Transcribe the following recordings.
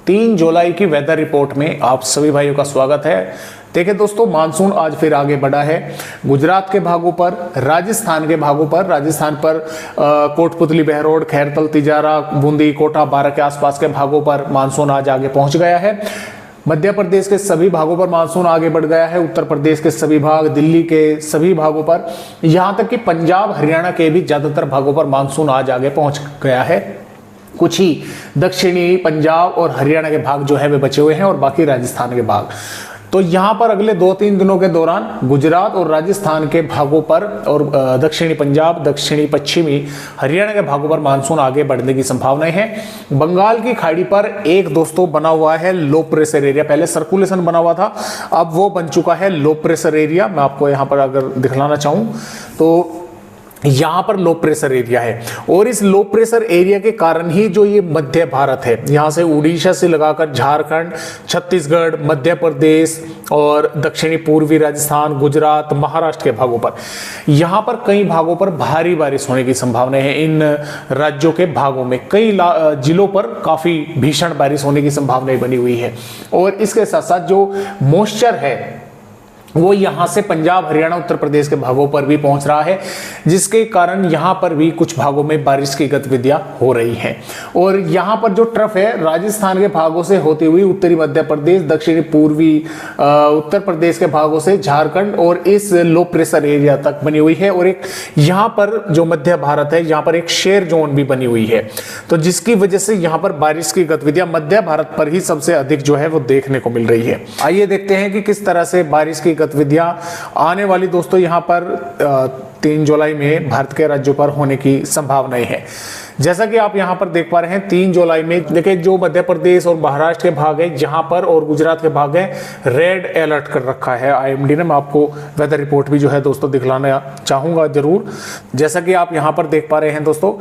3 जुलाई की weather report में आप सभी भाइयों का स्वागत है। देखिए दोस्तों, मानसून आज फिर आगे बढ़ा है। गुजरात के भागों पर, राजस्थान के भागों पर, राजस्थान पर कोटपुतली, बहरोड, खैरतल, तिजारा, बूंदी, कोटा, बारा के आसपास के भागों पर मानसून आज आगे पहुंच गया है। मध्य प्रदेश के सभी भागों पर मानसून आगे बढ़ गया है। उत्तर प्रदेश के सभी भाग, दिल्ली के सभी भागों पर, यहां तक कि पंजाब, हरियाणा के भी ज्यादातर भागों पर मानसून आज आगे पहुंच गया है। कुछ ही दक्षिणी पंजाब और हरियाणा के भाग जो है वे बचे हुए हैं और बाकी राजस्थान के भाग। तो यहां पर अगले 2-3 दिनों के दौरान गुजरात और राजस्थान के भागों पर और दक्षिणी पंजाब, दक्षिणी पश्चिमी हरियाणा के भागों पर मानसून आगे बढ़ने की संभावनाएं हैं। बंगाल की खाड़ी पर एक दोस्तों बना हुआ है लो प्रेशर एरिया। पहले सर्कुलेशन बना हुआ था, अब वो बन चुका है लो प्रेशर एरिया। मैं आपको यहां पर अगर दिखलाना चाहूं तो यहां पर लो प्रेशर एरिया है और इस लो प्रेशर एरिया के कारण ही जो ये मध्य भारत है, यहां से उड़ीसा से लगाकर झारखंड, छत्तीसगढ़, मध्य प्रदेश और दक्षिणी पूर्वी राजस्थान, गुजरात, महाराष्ट्र के भागों पर, यहां पर कई भागों पर भारी बारिश होने की संभावना है। इन राज्यों के भागों में कई जिलों पर काफी भीषण बारिश होने की संभावना बनी हुई है और इसके साथ साथ जो मॉइस्चर है वो यहां से पंजाब, हरियाणा, उत्तर प्रदेश के भागों पर भी पहुंच रहा है, जिसके कारण यहां पर भी कुछ भागों में बारिश की गतिविधियां हो रही हैं। और यहां पर जो ट्रफ है राजस्थान के भागों से होती हुई उत्तरी मध्य प्रदेश, दक्षिणी पूर्वी उत्तर प्रदेश के भागों से झारखंड और इस लो प्रेशर एरिया तक बनी हुई है। और एक यहां पर जो मध्य भारत है, यहां पर एक शेर जोन भी बनी हुई है, तो जिसकी वजह से यहां पर बारिश की गतिविधियां मध्य भारत पर ही सबसे अधिक जो है वो देखने को मिल रही है। आइए देखते हैं कि किस तरह से बारिश की गतिविधियां आने वाली दोस्तों यहां पर 3 जुलाई में भारत के राज्यों पर होने की संभावनाएं हैं। जैसा कि आप यहां पर देख पा रहे हैं, 3 जुलाई में देखिए जो मध्य प्रदेश और महाराष्ट्र के भाग है जहां पर और गुजरात के भाग है रेड अलर्ट कर रखा है आईएमडी ने। मैं आपको वेदर रिपोर्ट भी जो है दोस्तों दिखलाना चाहूंगा जरूर। जैसा कि आप यहां पर देख पा रहे हैं दोस्तों,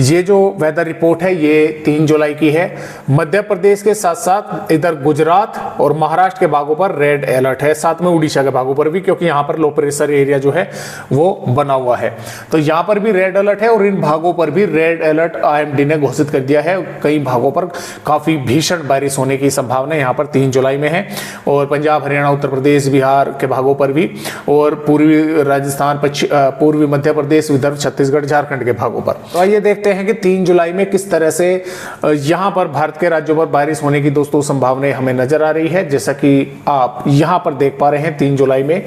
ये जो वेदर रिपोर्ट है ये 3 जुलाई की है। मध्य प्रदेश के साथ साथ इधर गुजरात और महाराष्ट्र के भागों पर रेड अलर्ट है, साथ में उड़ीसा के भागों पर भी, क्योंकि यहां पर लो प्रेशर एरिया जो है वो बना हुआ है। तो यहां पर भी रेड अलर्ट है और इन भागों पर भी रेड अलर्ट आईएमडी ने घोषित कर दिया है। कई भागों पर काफी भीषण बारिश होने की संभावना यहां पर 3 जुलाई में है और पंजाब, हरियाणा, उत्तर प्रदेश, बिहार के भागों पर भी और पूर्वी राजस्थान, पूर्वी मध्य प्रदेश, विदर्भ, छत्तीसगढ़, झारखंड के भागों पर। तो आइए देखते हैं कि 3 जुलाई में किस तरह से यहां पर भारत के राज्यों पर बारिश होने की दोस्तों संभावनाएं हमें नजर आ रही है। जैसा कि आप यहां पर देख पा रहे हैं 3 जुलाई में,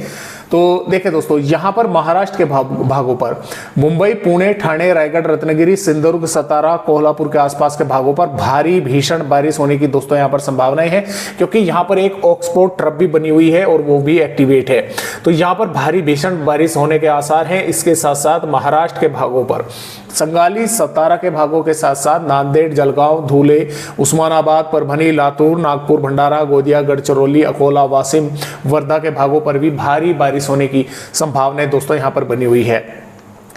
तो देखिए दोस्तों यहां पर महाराष्ट्र के भागों पर मुंबई, पुणे, ठाणे, रायगढ़, रत्नागिरी, सिंधुदुर्ग, सतारा, कोल्हापुर के आसपास के भागों पर भारी भीषण बारिश होने की दोस्तों यहां पर संभावनाएं हैं, क्योंकि यहां पर एक ऑक्सफोर्ड ट्रफ भी बनी हुई है और वो भी एक्टिवेट है। तो यहां पर भारी भीषण बारिश होने के आसार हैं। इसके साथ साथ महाराष्ट्र के भागों पर संगाली, सतारा के भागों के साथ साथ नांदेड़, जलगांव, धुले, उस्मानाबाद, परभनी, लातूर, नागपुर, भंडारा, गोंदिया, गढ़चिरौली, अकोला, वाशिम, वर्धा के भागों पर भी भारी बारिश होने की संभावना दोस्तों यहां पर बनी हुई है।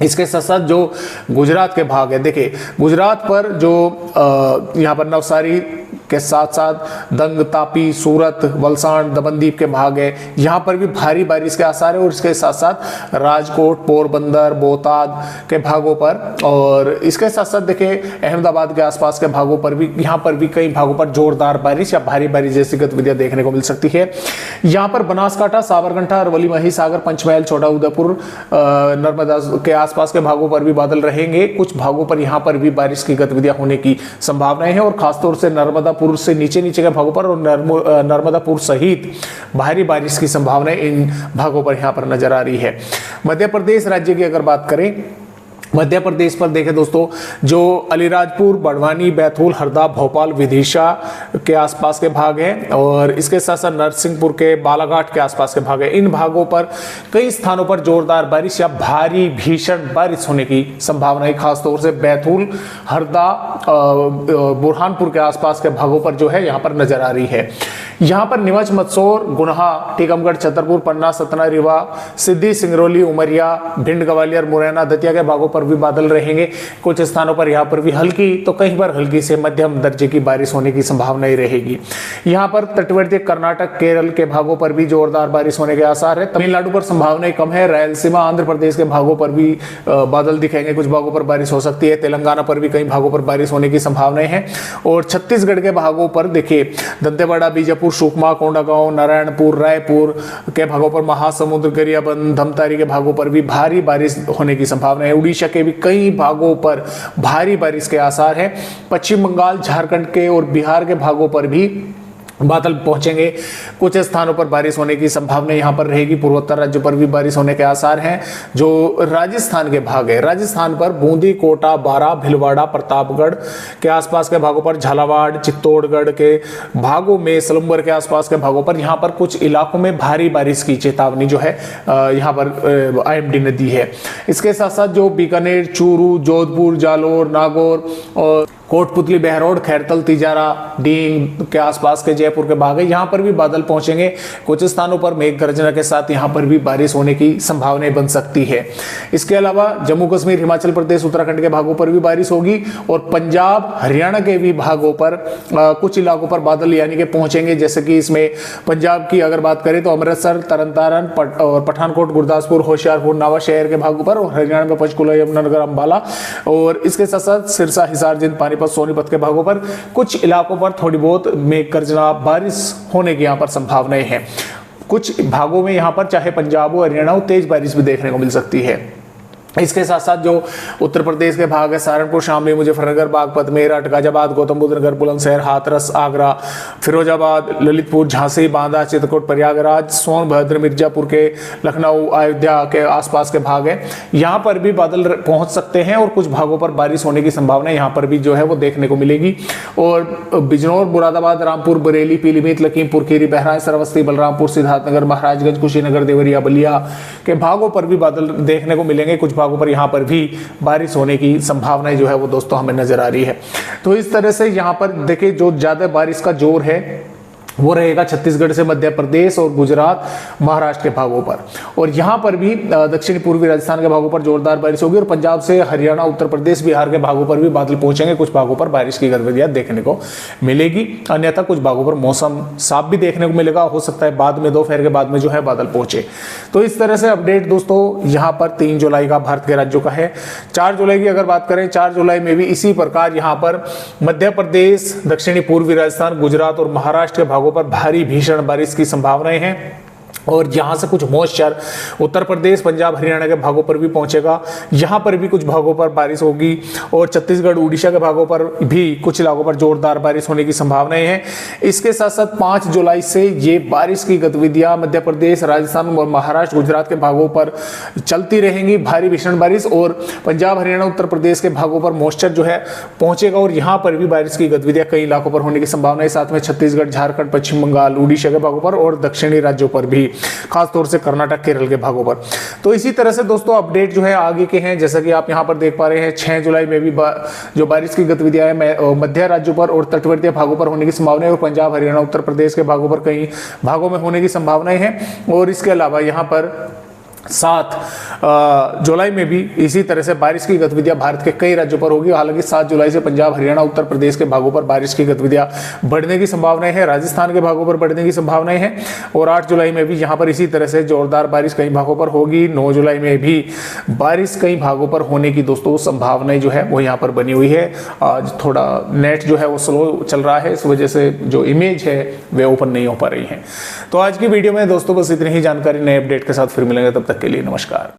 इसके साथ साथ जो गुजरात के भाग है, देखिए गुजरात पर जो यहाँ पर नवसारी के साथ साथ दंग, तापी, सूरत, वलसाड, दमनदीप के भाग है, यहाँ पर भी भारी बारिश के आसार है। और इसके साथ साथ राजकोट, पोरबंदर, बोटाद के भागों पर और इसके साथ साथ देखिए अहमदाबाद के आसपास के भागों पर भी, यहाँ पर भी कई भागों पर जोरदार बारिश या भारी बारिश जैसी गतिविधियां देखने को मिल सकती है। यहाँ पर बनासकांठा, साबरकांठा, अरवली, महिसागर, पंचमहल, छोटा उदेपुर, नर्मदा के आसपास के भागों पर भी बादल रहेंगे। कुछ भागों पर यहाँ पर भी बारिश की गतिविधियां होने की संभावनाएं हैं और खासतौर से नर्मदापुर से नीचे के भागों पर और नर्मदापुर सहित भारी बारिश की संभावनाएं इन भागों पर यहाँ पर नजर आ रही है। मध्य प्रदेश राज्य की अगर बात करें, मध्य प्रदेश पर देखें दोस्तों, जो अलीराजपुर, बड़वानी, बैतूल, हरदा, भोपाल, विदिशा के आसपास के भाग हैं और इसके साथ साथ नरसिंहपुर के, बालाघाट के आसपास के भाग हैं। इन भागों पर कई स्थानों पर जोरदार बारिश या भारी भीषण बारिश होने की संभावना है। खासतौर से बैतूल, हरदा, बुरहानपुर के आसपास के भागों पर जो है यहाँ पर नजर आ रही है। यहाँ पर नीमच, मंदसौर, गुन्हा, टीकमगढ़, छतरपुर, पन्ना, सतना, रीवा, सिद्धि, सिंगरौली, उमरिया, भिंड, ग्वालियर, मुरैना, दतिया के भागों पर भी बादल रहेंगे। कुछ स्थानों पर यहाँ पर भी हल्की तो कहीं पर हल्की से मध्यम दर्जे की बारिश होने की संभावना रहेगी। यहाँ पर तटवर्ती कर्नाटक, केरल के भागों पर भी जोरदार बारिश होने के आसार है। तमिलनाडु पर संभावनाएं कम है। रायलसीमा, आंध्र प्रदेश के भागों पर भी बादल दिखेंगे, कुछ भागों पर बारिश हो सकती है। तेलंगाना पर भी कई भागों पर बारिश होने की संभावनाएं हैं। और छत्तीसगढ़ के भागों पर देखिए दंतेवाड़ा, बीजापुर, सुकमा, कोंडागांव, नारायणपुर, रायपुर के भागों पर, महासमुंद, गरियाबंद, धमतारी के भागों पर भी भारी बारिश होने की संभावना है। उड़ीसा के भी कई भागों पर भारी बारिश के आसार है। पश्चिम बंगाल, झारखंड के और बिहार के भागों पर भी बादल पहुंचेंगे। कुछ स्थानों पर बारिश होने की संभावना यहां पर रहेगी। पूर्वोत्तर राज्यों पर भी बारिश होने के आसार हैं। जो राजस्थान के भाग है, राजस्थान पर बूंदी, कोटा, बारां, भिलवाड़ा, प्रतापगढ़ के आसपास के भागों पर, झालावाड़, चित्तौड़गढ़ के भागों में, सलुम्बर के आसपास के भागों पर यहां पर कुछ इलाकों में भारी बारिश की चेतावनी जो है यहां पर IMD ने दी है। इसके साथ साथ जो बीकानेर, चूरू, जोधपुर, जालोर, नागौर और कोटपुतली, बहरौड़, खैरतल, तिजारा, डींग के आसपास के जयपुर के भाग है, यहाँ पर भी बादल पहुंचेंगे। कुछ स्थानों पर मेघ गर्जना के साथ यहाँ पर भी बारिश होने की संभावनाएं बन सकती है। इसके अलावा जम्मू कश्मीर, हिमाचल प्रदेश, उत्तराखंड के भागों पर भी बारिश होगी और पंजाब, हरियाणा के भी भागों पर कुछ इलाकों पर बादल यानी कि पहुंचेंगे। जैसे कि इसमें पंजाब की अगर बात करें तो अमृतसर, तरनतारन और पठानकोट, गुरदासपुर, होशियारपुर, नवाशहर के भागों पर, और हरियाणा में पंचकुला, यमुनानगर, अंबाला और इसके साथ साथ सिरसा, हिसार, जिंद, पानीपत, सोनीपत के भागों पर कुछ इलाकों पर थोड़ी बहुत मेघ गर्जना बारिश होने की यहाँ पर संभावनाएं हैं। कुछ भागों में यहाँ पर चाहे पंजाब हो, हरियाणा हो, तेज बारिश भी देखने को मिल सकती है। इसके साथ साथ जो उत्तर प्रदेश के भाग है, सहारनपुर, शामली, मुजफ्फरनगर, बागपत, मेरठ, गाजियाबाद, गौतम बुद्ध नगर, बुलंदशहर, हाथरस, आगरा, फिरोजाबाद, ललितपुर, झांसी, बांदा, चित्रकूट, प्रयागराज, सोनभद्र, मिर्जापुर के, लखनऊ, अयोध्या के आसपास के भाग है, यहाँ पर भी बादल पहुंच सकते हैं और कुछ भागों पर बारिश होने की संभावना यहाँ पर भी जो है वो देखने को मिलेगी। और बिजनौर, मुरादाबाद, रामपुर, बरेली, पीलीभीत, लखीमपुर खीरी, बहराइच, श्रावस्ती, बलरामपुर, सिद्धार्थनगर, महाराजगंज, कुशीनगर, देवरिया, बलिया के भागों पर भी बादल देखने को मिलेंगे। कुछ भागों पर यहाँ पर भी बारिश होने की संभावनाएं जो है वो दोस्तों हमें नजर आ रही है। तो इस तरह से यहाँ पर देखिए जो ज्यादा बारिश का जोर है वो रहेगा छत्तीसगढ़ से मध्य प्रदेश और गुजरात, महाराष्ट्र के भागों पर, और यहाँ पर भी दक्षिणी पूर्वी राजस्थान के भागों पर जोरदार बारिश होगी। और पंजाब से हरियाणा, उत्तर प्रदेश, बिहार के भागों पर भी बादल पहुंचेंगे। कुछ भागों पर बारिश की गतिविधियां देखने को मिलेगी। अन्यथा कुछ भागों पर मौसम साफ भी देखने को मिलेगा। हो सकता है बाद में दोपहर के बाद में जो है बादल पहुंचे। तो इस तरह से अपडेट दोस्तों यहाँ पर 3 जुलाई का भारत के राज्यों का है। 4 जुलाई की अगर बात करें, 4 जुलाई में भी इसी प्रकार यहाँ पर मध्य प्रदेश, दक्षिणी पूर्वी राजस्थान, गुजरात और महाराष्ट्र के भागों पर भारी भीषण बारिश की संभावनाएं हैं। और यहाँ से कुछ मॉइस्चर उत्तर प्रदेश, पंजाब, हरियाणा के भागों पर भी पहुंचेगा। यहाँ पर भी कुछ भागों पर बारिश होगी और छत्तीसगढ़, उड़ीसा के भागों पर भी कुछ इलाकों पर जोरदार बारिश होने की संभावनाएं हैं। इसके साथ साथ 5 जुलाई से ये बारिश की गतिविधियां मध्य प्रदेश, राजस्थान और महाराष्ट्र, गुजरात के भागों पर चलती रहेंगी, भारी भीषण बारिश। और पंजाब, हरियाणा, उत्तर प्रदेश के भागों पर मॉइस्चर जो है पहुंचेगा और यहाँ पर भी बारिश की गतिविधियां कई इलाकों पर होने की संभावना है। साथ में छत्तीसगढ़, झारखंड, पश्चिम बंगाल, उड़ीसा के भागों पर और दक्षिणी राज्यों पर भी, खासतौर से कर्नाटक, केरल के भागों पर। तो इसी तरह से दोस्तों अपडेट जो है आगे के हैं, जैसा कि आप यहां पर देख पा रहे हैं। 6 जुलाई में भी जो बारिश की गतिविधियां हैं मध्य राज्यों पर और तटवर्तीय भागों पर होने की संभावना है और पंजाब, हरियाणा, उत्तर प्रदेश के भागों पर कई भागों में होने की संभावनाएं हैं। और इसके अलावा यहाँ पर 7 जुलाई में भी इसी तरह से बारिश की गतिविधियां भारत के कई राज्यों पर होगी। हालांकि 7 जुलाई से पंजाब, हरियाणा, उत्तर प्रदेश के भागों पर बारिश की गतिविधियां बढ़ने की संभावनाएं हैं, राजस्थान के भागों पर बढ़ने की संभावनाएं हैं। और 8 जुलाई में भी यहां पर इसी तरह से जोरदार बारिश कई भागों पर होगी। 9 जुलाई में भी बारिश कई भागों पर होने की दोस्तों संभावनाएं जो है वो यहाँ पर बनी हुई है। आज थोड़ा नेट जो है वो स्लो चल रहा है, इस वजह से जो इमेज है वे ओपन नहीं हो पा रही है। तो आज की वीडियो में दोस्तों बस इतनी ही जानकारी, नए अपडेट के साथ फिर मिलेंगे, तब तक के लिए नमस्कार।